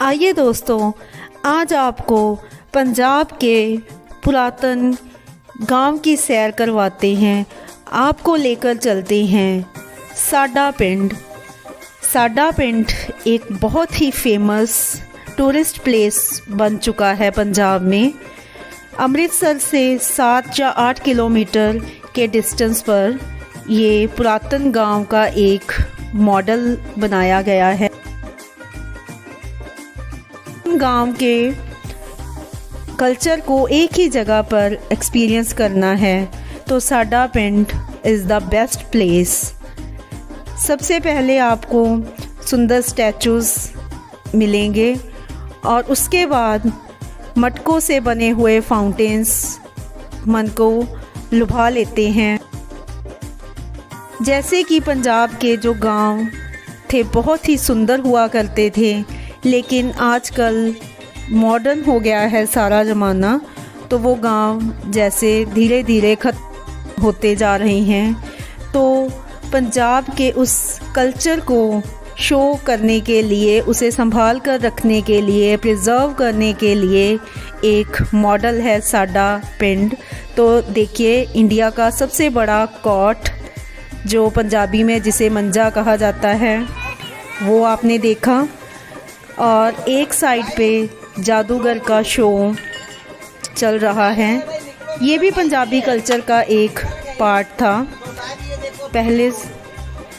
आइए दोस्तों, आज आपको पंजाब के पुरातन गांव की सैर करवाते हैं। आपको लेकर चलते हैं साडा पिंड। साडा पिंड एक बहुत ही फेमस टूरिस्ट प्लेस बन चुका है पंजाब में। अमृतसर से 7 या 8 किलोमीटर के डिस्टेंस पर ये पुरातन गांव का एक मॉडल बनाया गया है। गांव के कल्चर को एक ही जगह पर एक्सपीरियंस करना है तो साडा पिंड इज़ द बेस्ट प्लेस। सबसे पहले आपको सुंदर स्टैचूज़ मिलेंगे और उसके बाद मटकों से बने हुए फाउंटेन्स मन को लुभा लेते हैं। जैसे कि पंजाब के जो गांव थे बहुत ही सुंदर हुआ करते थे, लेकिन आजकल मॉडर्न हो गया है सारा ज़माना, तो वो गांव जैसे धीरे धीरे खत्म होते जा रहे हैं। तो पंजाब के उस कल्चर को शो करने के लिए, उसे संभाल कर रखने के लिए, प्रिजर्व करने के लिए एक मॉडल है साडा पिंड। तो देखिए, इंडिया का सबसे बड़ा कॉट जो पंजाबी में जिसे मंजा कहा जाता है वो आपने देखा, और एक साइड पे जादूगर का शो चल रहा है। ये भी पंजाबी कल्चर का एक पार्ट था। पहले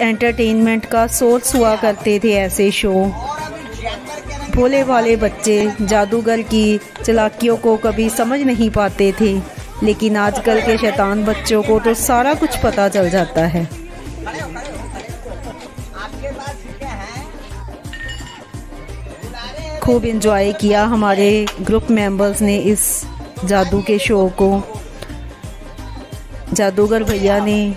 एंटरटेनमेंट का सोर्स हुआ करते थे ऐसे शो। भोले भाले बच्चे जादूगर की चालाकियों को कभी समझ नहीं पाते थे, लेकिन आजकल के शैतान बच्चों को तो सारा कुछ पता चल जाता है। खूब एंजॉय किया हमारे ग्रुप मेंबर्स ने इस जादू के शो को। जादूगर भैया ने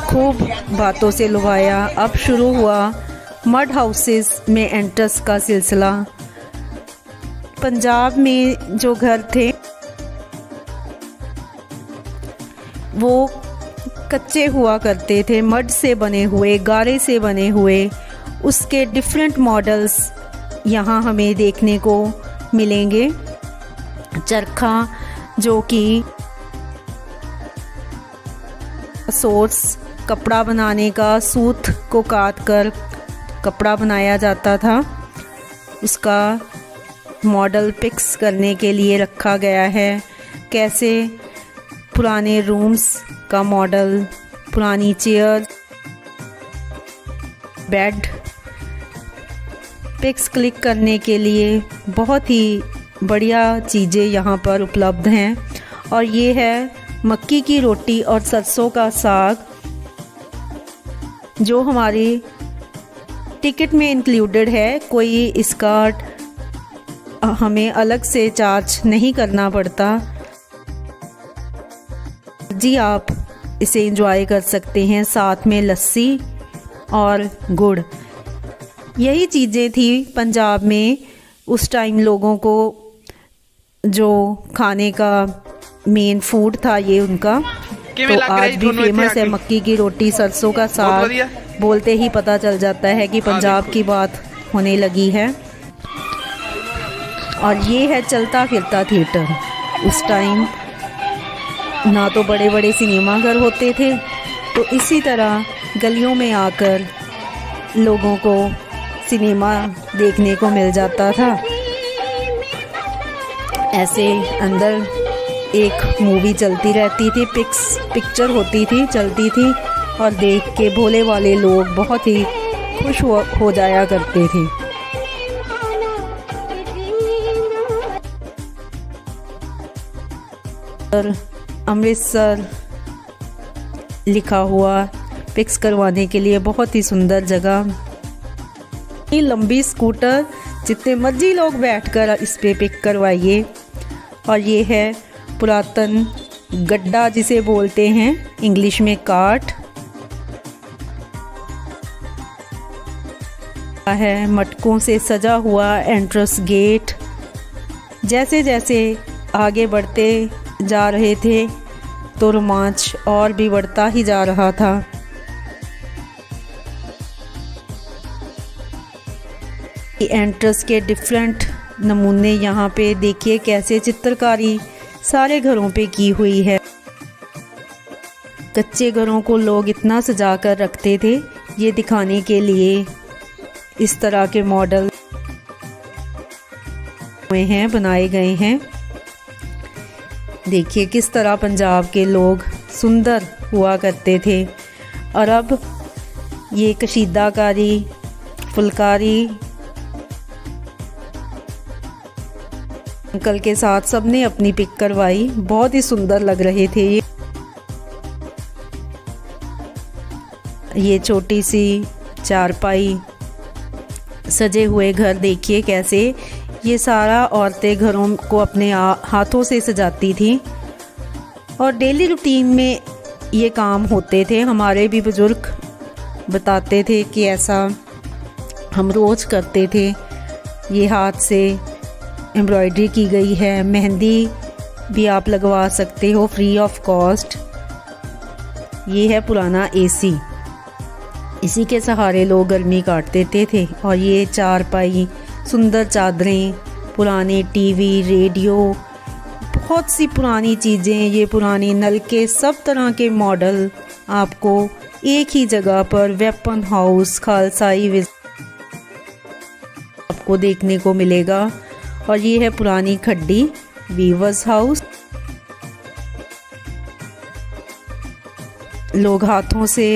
खूब बातों से लुभाया। अब शुरू हुआ मड हाउसेस में एंट्रेंस का सिलसिला। पंजाब में जो घर थे वो कच्चे हुआ करते थे, मड से बने हुए, गारे से बने हुए। उसके डिफरेंट मॉडल्स यहाँ हमें देखने को मिलेंगे। चरखा जो कि सोर्स कपड़ा बनाने का, सूत को काट कर कपड़ा बनाया जाता था, उसका मॉडल पिक्स करने के लिए रखा गया है। कैसे पुराने रूम्स का मॉडल, पुरानी चेयर, बेड पिक्स क्लिक करने के लिए बहुत ही बढ़िया चीज़ें यहाँ पर उपलब्ध हैं। और ये है मक्की की रोटी और सरसों का साग जो हमारी टिकट में इंक्लूडेड है। कोई इसका हमें अलग से चार्ज नहीं करना पड़ता जी, आप इसे एंजॉय कर सकते हैं। साथ में लस्सी और गुड़, यही चीज़ें थी पंजाब में उस टाइम लोगों को जो खाने का मेन फूड था ये उनका। तो आज भी फेमस है मक्की की रोटी, सरसों का साग। बोलते ही पता चल जाता है कि पंजाब की बात होने लगी है। और ये है चलता फिरता थिएटर। उस टाइम ना तो बड़े बड़े सिनेमा घर होते थे, तो इसी तरह गलियों में आकर लोगों को सिनेमा देखने को मिल जाता था। ऐसे अंदर एक मूवी चलती रहती थी, पिक्चर होती थी, चलती थी, और देख के भोले वाले लोग बहुत ही खुश हो जाया करते थे। और अमृतसर लिखा हुआ पिक्स करवाने के लिए बहुत ही सुंदर जगह। ये लंबी स्कूटर, जितने मर्जी लोग बैठकर इस पे पिक करवाइए। और ये है पुरातन गड्ढा जिसे बोलते हैं इंग्लिश में कार्ट है। मटकों से सजा हुआ एंट्रेंस गेट। जैसे जैसे आगे बढ़ते जा रहे थे तो रोमांच और भी बढ़ता ही जा रहा था। एंट्रेंस के डिफरेंट नमूने यहाँ पे देखिए कैसे चित्रकारी सारे घरों पे की हुई है। कच्चे घरों को लोग इतना सजा कर रखते थे, ये दिखाने के लिए इस तरह के मॉडल हैं बनाए गए हैं। देखिए किस तरह पंजाब के लोग सुंदर हुआ करते थे। और अब ये कशीदाकारी, फुलकारी अंकल के साथ सबने अपनी पिक करवाई, बहुत ही सुंदर लग रहे थे। ये छोटी सी चारपाई, सजे हुए घर देखिए कैसे ये सारा औरतें घरों को अपने हाथों से सजाती थी और डेली रूटीन में ये काम होते थे। हमारे भी बुजुर्ग बताते थे कि ऐसा हम रोज़ करते थे। ये हाथ से एम्ब्रॉयडरी की गई है, मेहंदी भी आप लगवा सकते हो फ्री ऑफ कॉस्ट। ये है पुराना एसी, इसी के सहारे लोग गर्मी काट देते थे। और ये चारपाई, सुंदर चादरें, पुराने टीवी, रेडियो, बहुत सी पुरानी चीज़ें, ये पुराने नलके, सब तरह के मॉडल आपको एक ही जगह पर वेपन हाउस खालसाई आपको देखने को मिलेगा। और ये है पुरानी खड्डी वीवर्स हाउस। लोग हाथों से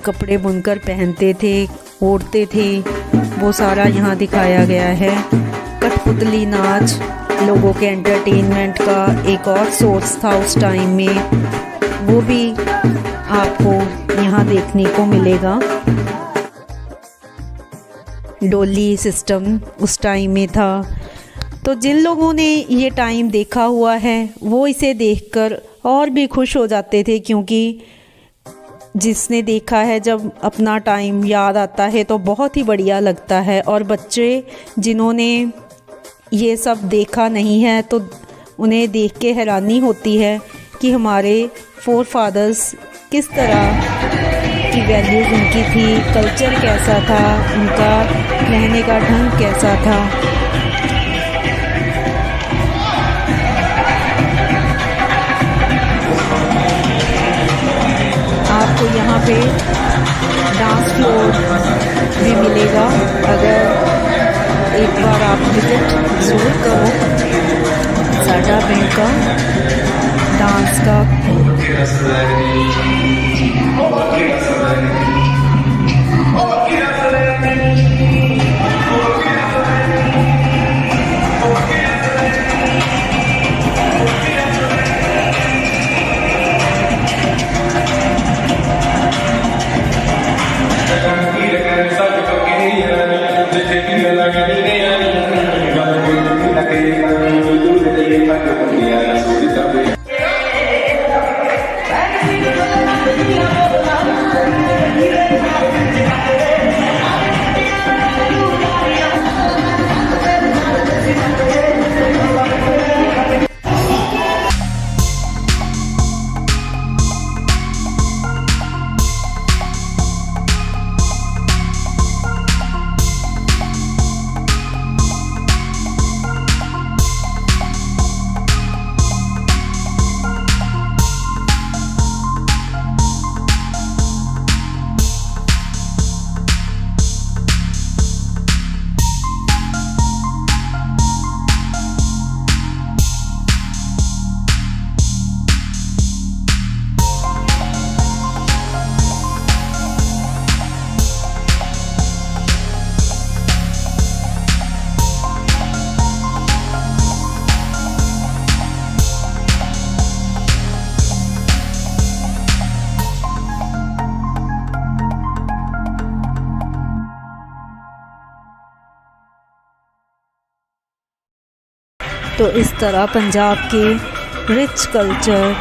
कपड़े बुनकर पहनते थे, ओढ़ते थे, वो सारा यहाँ दिखाया गया है। कठपुतली नाच लोगों के एंटरटेनमेंट का एक और सोर्स था उस टाइम में, वो भी आपको यहाँ देखने को मिलेगा। डोली सिस्टम उस टाइम में था। तो जिन लोगों ने ये टाइम देखा हुआ है वो इसे देखकर और भी खुश हो जाते थे, क्योंकि जिसने देखा है जब अपना टाइम याद आता है तो बहुत ही बढ़िया लगता है। और बच्चे जिन्होंने ये सब देखा नहीं है तो उन्हें देख के हैरानी होती है कि हमारे फोर फादर्स किस तरह की वैल्यूज़ उनकी थी, कल्चर कैसा था, उनका रहने का ढंग कैसा था। आपको यहाँ पे डांस फ्लोर भी मिलेगा, अगर एक बार आप विजिट ज़रूर करो साडा पिंड का डांस का। तो इस तरह पंजाब के रिच कल्चर,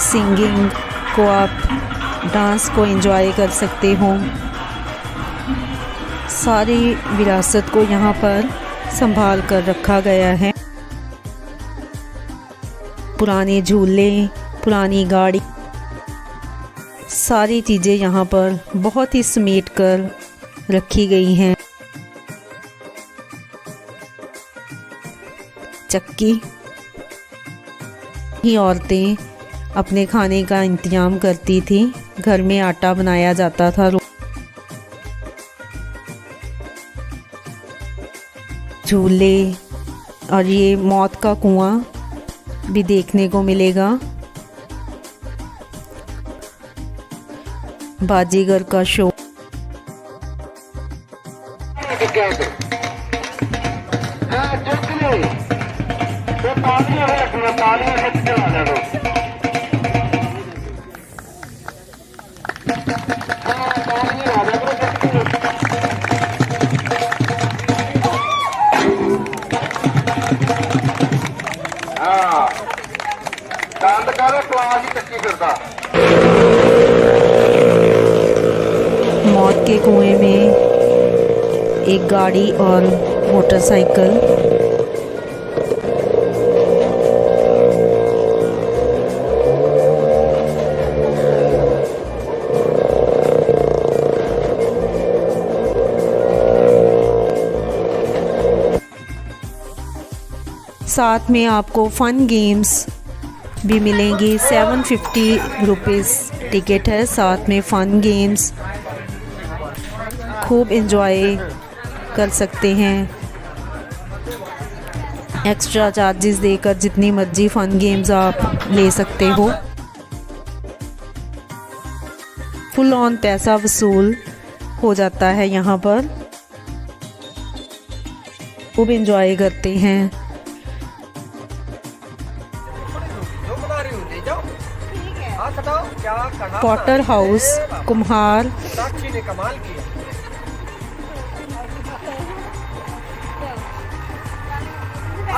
सिंगिंग को आप डांस को एंजॉय कर सकते हो। सारी विरासत को यहाँ पर संभाल कर रखा गया है। पुराने झूले, पुरानी गाड़ी, सारी चीज़ें यहाँ पर बहुत ही समेट कर रखी गई हैं। चक्की ही औरतें अपने खाने का इंतजाम करती थी। घर में आटा बनाया जाता था। झूले और ये मौत का कुआं भी देखने को मिलेगा। बाजीगर का शो। मौत के कुएं में एक गाड़ी और मोटरसाइकिल। साथ में आपको फन गेम्स भी मिलेंगी। 750 रुपीज़ टिकट है। साथ में फ़न गेम्स खूब एंजॉय कर सकते हैं। एक्स्ट्रा चार्जेस देकर जितनी मर्जी फ़न गेम्स आप ले सकते हो। फुल ऑन पैसा वसूल हो जाता है यहाँ पर। खूब एंजॉय करते हैं। पॉटर हाउस कुम्हार ने कमाल किया।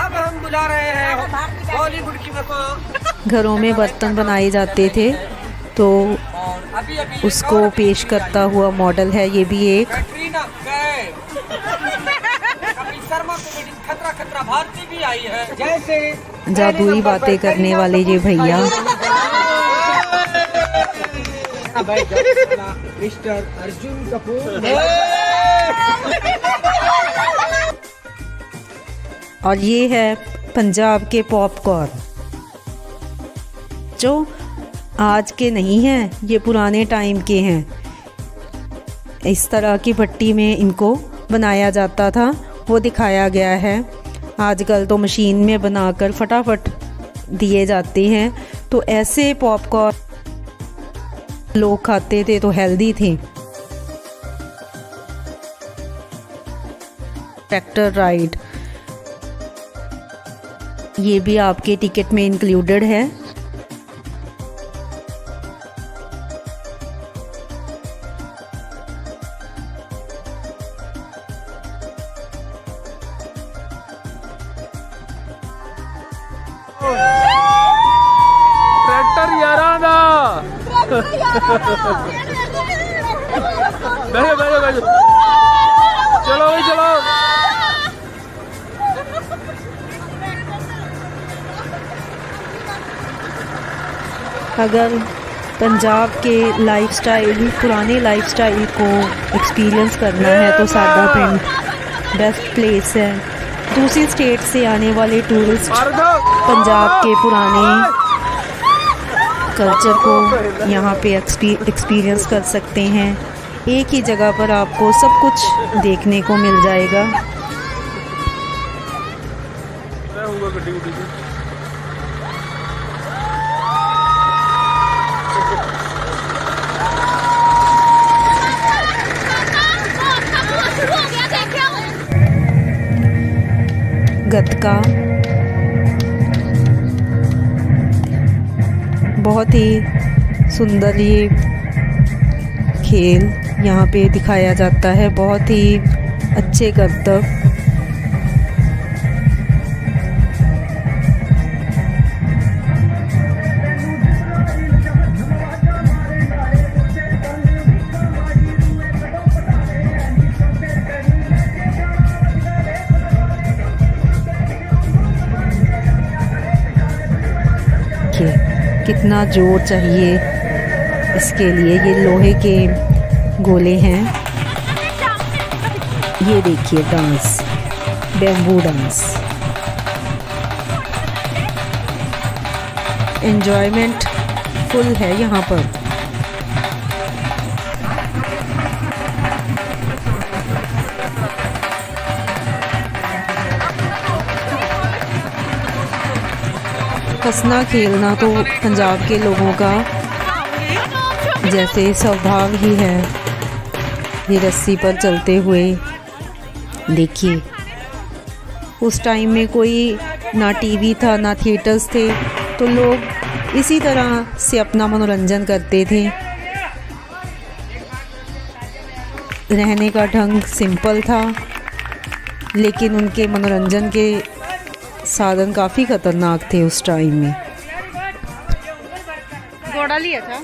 अब हम बुला रहे हैं बॉलीवुड की। घरों में बर्तन बनाए जाते थे तो उसको पेश करता हुआ मॉडल है ये भी एक। खतरा खतरा भारती भी आई है। जैसे जादुई बातें करने वाले ये भैया। मिस्टर अर्जुन कपूर। और ये है पंजाब के पॉपकॉर्न, जो आज के नहीं हैं, ये पुराने टाइम के हैं। इस तरह की भट्टी में इनको बनाया जाता था, वो दिखाया गया है। आजकल तो मशीन में बनाकर फटाफट दिए जाते हैं। तो ऐसे पॉपकॉर्न लोग खाते थे तो हेल्दी थे। ट्रैक्टर राइड ये भी आपके टिकट में इंक्लूडेड है। ट्रैक्टर यारा दा बैठो बैठो बैठो, चलो भाई चलो। अगर पंजाब के लाइफस्टाइल, पुराने लाइफस्टाइल को एक्सपीरियंस करना है तो सादा पिंड बेस्ट प्लेस है। दूसरी स्टेट से आने वाले टूरिस्ट पंजाब के पुराने कल्चर को यहाँ पे एक्सपीरियंस कर सकते हैं। एक ही जगह पर आपको सब कुछ देखने को मिल जाएगा। गतका बहुत ही सुंदर ये खेल यहाँ पे दिखाया जाता है। बहुत ही अच्छे करतब। कितना जोर चाहिए इसके लिए। ये लोहे के गोले हैं। ये देखिए dance, bamboo dance. Enjoyment full है यहाँ पर। हंसना खेलना तो पंजाब के लोगों का जैसे स्वभाव ही है। ये रस्सी पर चलते हुए देखिए, उस टाइम में कोई ना टीवी था ना थिएटर्स थे, तो लोग इसी तरह से अपना मनोरंजन करते थे। रहने का ढंग सिंपल था, लेकिन उनके मनोरंजन के साधन काफ़ी ख़तरनाक थे उस टाइम में। घोड़ा लिया था।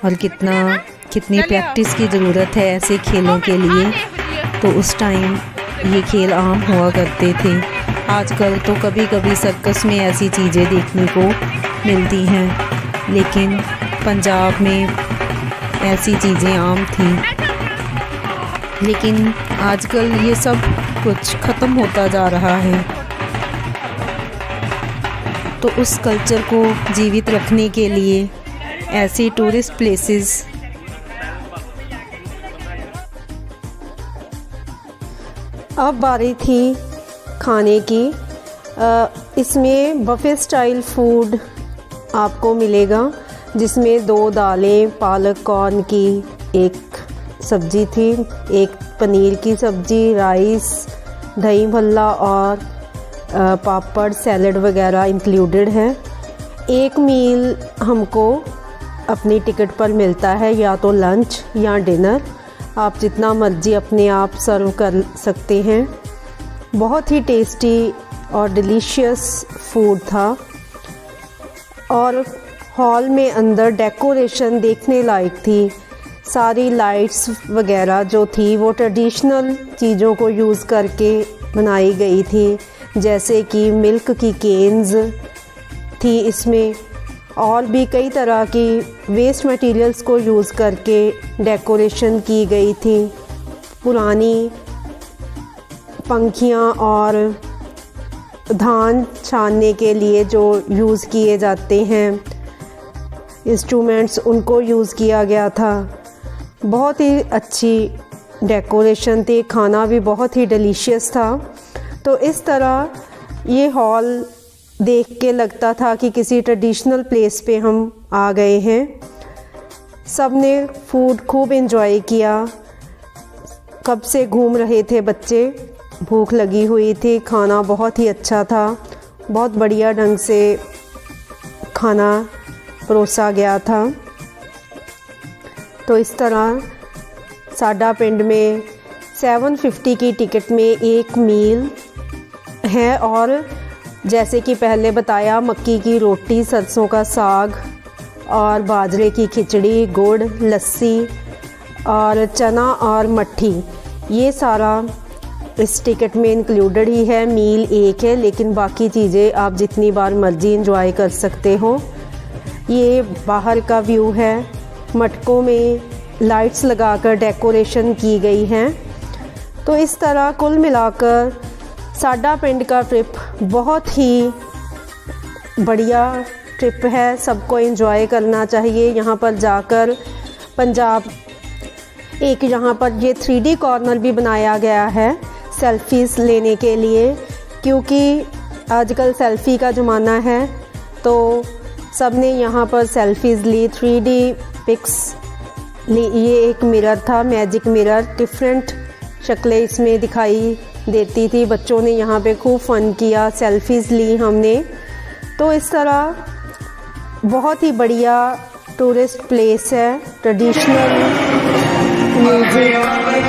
और कितनी प्रैक्टिस की ज़रूरत है ऐसे खेलों के लिए। तो उस टाइम ये खेल आम हुआ करते थे। आजकल तो कभी कभी सर्कस में ऐसी चीज़ें देखने को मिलती हैं, लेकिन पंजाब में ऐसी चीज़ें आम थी। लेकिन आजकल ये सब कुछ ख़त्म होता जा रहा है। तो उस कल्चर को जीवित रखने के लिए ऐसी टूरिस्ट प्लेसेस अब बारी थी खाने की। इसमें बफे स्टाइल फूड आपको मिलेगा, जिसमें 2 दालें, पालक कॉर्न की एक सब्जी थी, एक पनीर की सब्जी, राइस, दही भल्ला और पापड़, सैलड वगैरह इंक्लूडेड है। एक मील हमको अपनी टिकट पर मिलता है, या तो लंच या डिनर। आप जितना मर्जी अपने आप सर्व कर सकते हैं। बहुत ही टेस्टी और डिलीशियस फूड था। और हॉल में अंदर डेकोरेशन देखने लायक थी। सारी लाइट्स वगैरह जो थी वो ट्रेडिशनल चीज़ों को यूज़ करके बनाई गई थी, जैसे कि मिल्क की केन्स थी इसमें, और भी कई तरह की वेस्ट मटेरियल्स को यूज़ करके डेकोरेशन की गई थी। पुरानी पंखियाँ और धान छानने के लिए जो यूज़ किए जाते हैं इंस्ट्रूमेंट्स, उनको यूज़ किया गया था। बहुत ही अच्छी डेकोरेशन थी, खाना भी बहुत ही डिलीशियस था। तो इस तरह ये हॉल देख के लगता था कि किसी ट्रेडिशनल प्लेस पे हम आ गए हैं। सब ने फूड खूब एंजॉय किया। कब से घूम रहे थे बच्चे, भूख लगी हुई थी, खाना बहुत ही अच्छा था, बहुत बढ़िया ढंग से खाना परोसा गया था। तो इस तरह साडा पिंड में 750 की टिकट में एक मील है। और जैसे कि पहले बताया, मक्की की रोटी, सरसों का साग और बाजरे की खिचड़ी, गुड़, लस्सी और चना और मट्ठी, ये सारा इस टिकट में इंक्लूडेड ही है। मील एक है, लेकिन बाकी चीज़ें आप जितनी बार मर्जी एंजॉय कर सकते हो। ये बाहर का व्यू है। मटकों में लाइट्स लगाकर डेकोरेशन की गई हैं। तो इस तरह कुल मिलाकर साडा पिंड का ट्रिप बहुत ही बढ़िया ट्रिप है। सबको एंजॉय करना चाहिए यहाँ पर जाकर। पंजाब एक यहाँ पर ये 3D कॉर्नर भी बनाया गया है सेल्फीज़ लेने के लिए, क्योंकि आजकल सेल्फ़ी का ज़माना है। तो सब ने यहाँ पर सेल्फीज़ ली, 3D पिक्स ली। ये एक मिरर था, मैजिक मिरर, डिफरेंट शक्लें इसमें दिखाई देती थी। बच्चों ने यहाँ पे खूब फ़न किया, सेल्फीज़ ली हमने। तो इस तरह बहुत ही बढ़िया टूरिस्ट प्लेस है। ट्रेडिशनल म्यूज़िक,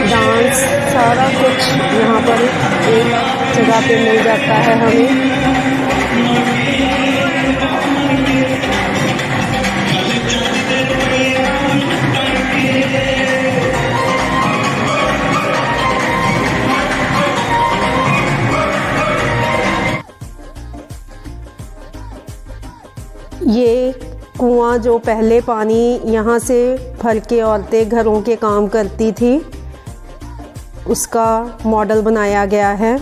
डांस, सारा कुछ यहाँ पर एक जगह पे मिल जाता है हमें। ये कुआं जो पहले पानी यहाँ से भर के औरतें घरों के काम करती थी, उसका मॉडल बनाया गया है।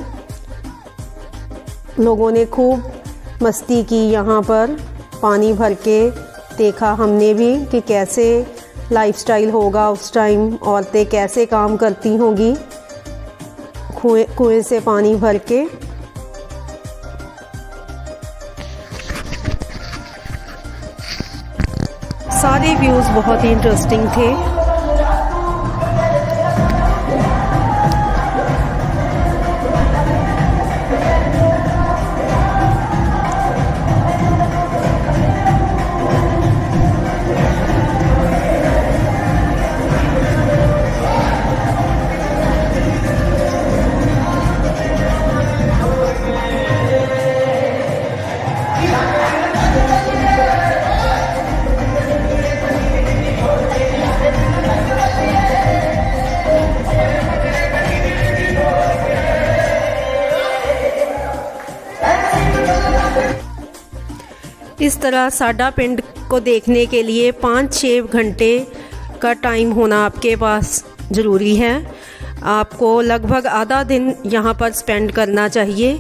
लोगों ने खूब मस्ती की यहाँ पर, पानी भर के देखा हमने भी कि कैसे लाइफस्टाइल होगा उस टाइम, औरतें कैसे काम करती होंगी कुएं से पानी भर के। सारे व्यूज़ बहुत ही इंटरेस्टिंग थे। इस तरह साडा पिंड को देखने के लिए 5-6 घंटे का टाइम होना आपके पास ज़रूरी है। आपको लगभग आधा दिन यहाँ पर स्पेंड करना चाहिए।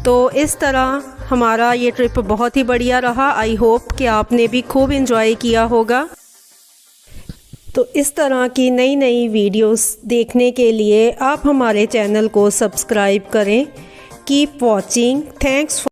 तो इस तरह हमारा ये ट्रिप बहुत ही बढ़िया रहा। आई होप कि आपने भी खूब एंजॉय किया होगा। तो इस तरह की नई नई वीडियोस देखने के लिए आप हमारे चैनल को सब्सक्राइब करें। Keep watching. थैंक्स।